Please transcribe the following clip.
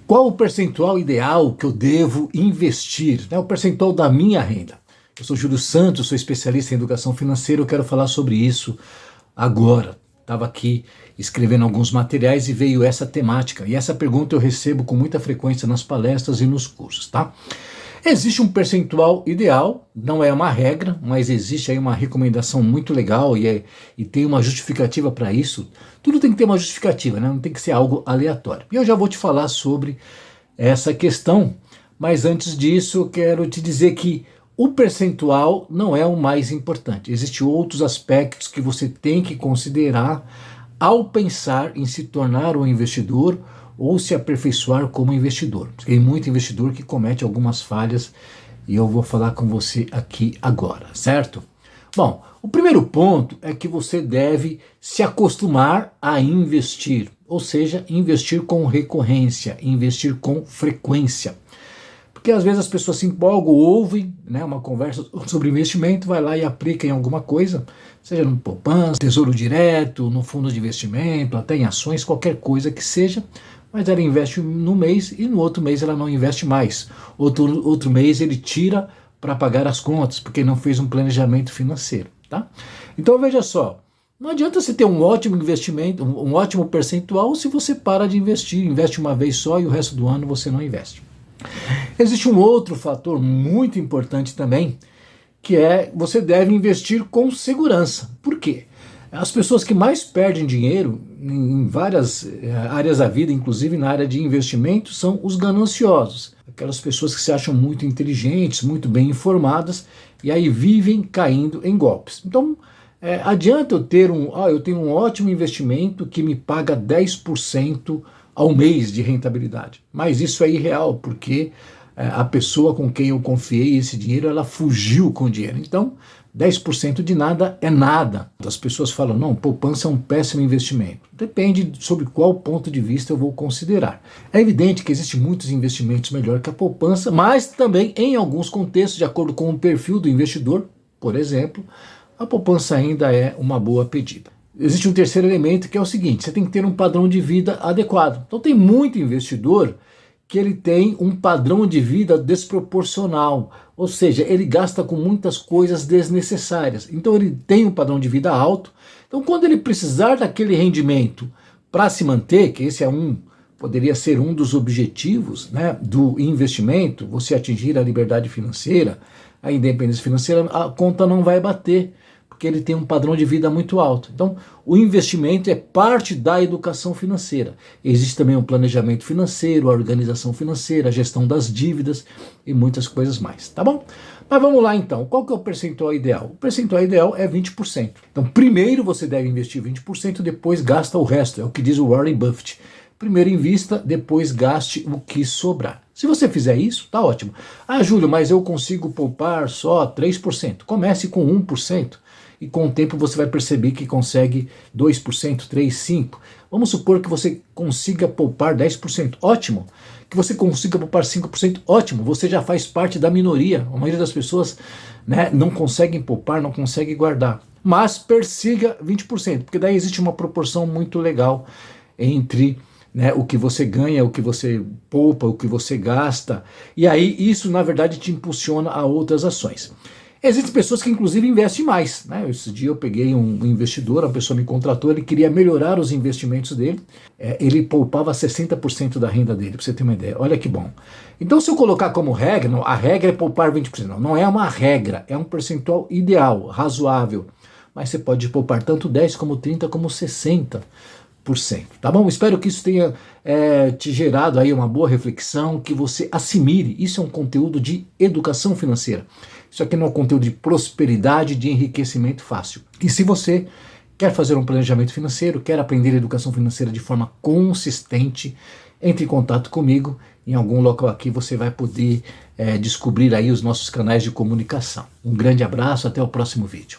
Qual o percentual ideal que eu devo investir? O percentual da minha renda. Eu sou Júlio Santos, sou especialista em educação financeira, eu quero falar sobre isso agora. Estava aqui escrevendo alguns materiais e veio essa temática. E essa pergunta eu recebo com muita frequência nas palestras e nos cursos, tá? Existe um percentual ideal, não é uma regra, mas existe aí uma recomendação muito legal e tem uma justificativa para isso. Tudo tem que ter uma justificativa, né? Não tem que ser algo aleatório. E eu já vou te falar sobre essa questão, mas antes disso eu quero te dizer que o percentual não é o mais importante. Existem outros aspectos que você tem que considerar ao pensar em se tornar um investidor ou se aperfeiçoar como investidor. Tem muito investidor que comete algumas falhas e eu vou falar com você aqui agora, certo? Bom, o primeiro ponto é que você deve se acostumar a investir, ou seja, investir com recorrência, investir com frequência. Porque às vezes as pessoas se empolgam, ouvem, né, uma conversa sobre investimento, vai lá e aplica em alguma coisa, seja no poupança, tesouro direto, no fundo de investimento, até em ações, qualquer coisa que seja, mas ela investe no mês e no outro mês ela não investe mais. Outro mês ele tira para pagar as contas, porque não fez um planejamento financeiro, tá? Então veja só, não adianta você ter um ótimo investimento, um ótimo percentual se você para de investir, investe uma vez só e o resto do ano você não investe. Existe um outro fator muito importante também, que é você deve investir com segurança. Por quê? As pessoas que mais perdem dinheiro em várias áreas da vida, inclusive na área de investimento, são os gananciosos. Aquelas pessoas que se acham muito inteligentes, muito bem informadas e aí vivem caindo em golpes. Então, adianta eu tenho um ótimo investimento que me paga 10% ao mês de rentabilidade. Mas isso é irreal, porque a pessoa com quem eu confiei esse dinheiro, ela fugiu com o dinheiro. Então, 10% de nada é nada. As pessoas falam, não, poupança é um péssimo investimento. Depende sobre qual ponto de vista eu vou considerar. É evidente que existem muitos investimentos melhor que a poupança, mas também em alguns contextos, de acordo com o perfil do investidor, por exemplo, a poupança ainda é uma boa pedida. Existe um terceiro elemento que é o seguinte, você tem que ter um padrão de vida adequado. Então tem muito investidor que ele tem um padrão de vida desproporcional, ou seja, ele gasta com muitas coisas desnecessárias. Então ele tem um padrão de vida alto, então quando ele precisar daquele rendimento para se manter, que esse poderia ser um dos objetivos, né, do investimento, você atingir a liberdade financeira, a independência financeira, a conta não vai bater, porque ele tem um padrão de vida muito alto. Então, o investimento é parte da educação financeira. Existe também o planejamento financeiro, a organização financeira, a gestão das dívidas e muitas coisas mais, tá bom? Mas vamos lá então, qual que é o percentual ideal? O percentual ideal é 20%. Então, primeiro você deve investir 20%, depois gasta o resto, é o que diz o Warren Buffett. Primeiro invista, depois gaste o que sobrar. Se você fizer isso, tá ótimo. Ah, Júlio, mas eu consigo poupar só 3%. Comece com 1%. E com o tempo você vai perceber que consegue 2%, 3%, 5%. Vamos supor que você consiga poupar 10%, ótimo. Que você consiga poupar 5%, ótimo. Você já faz parte da minoria. A maioria das pessoas, né, não conseguem poupar, não conseguem guardar. Mas persiga 20%, porque daí existe uma proporção muito legal entre, né, o que você ganha, o que você poupa, o que você gasta. E aí isso, na verdade, te impulsiona a outras ações. Existem pessoas que inclusive investem mais, né? Esse dia eu peguei um investidor, a pessoa me contratou, ele queria melhorar os investimentos dele, ele poupava 60% da renda dele, para você ter uma ideia, olha que bom. Então se eu colocar como regra, não, a regra é poupar 20%, não é uma regra, é um percentual ideal, razoável, mas você pode poupar tanto 10% como 30% como 60%. Tá bom? Espero que isso tenha te gerado aí uma boa reflexão, que você assimile. Isso é um conteúdo de educação financeira. Isso aqui não é um conteúdo de prosperidade, de enriquecimento fácil. E se você quer fazer um planejamento financeiro, quer aprender educação financeira de forma consistente, entre em contato comigo. Em algum local aqui você vai poder descobrir aí os nossos canais de comunicação. Um grande abraço, até o próximo vídeo.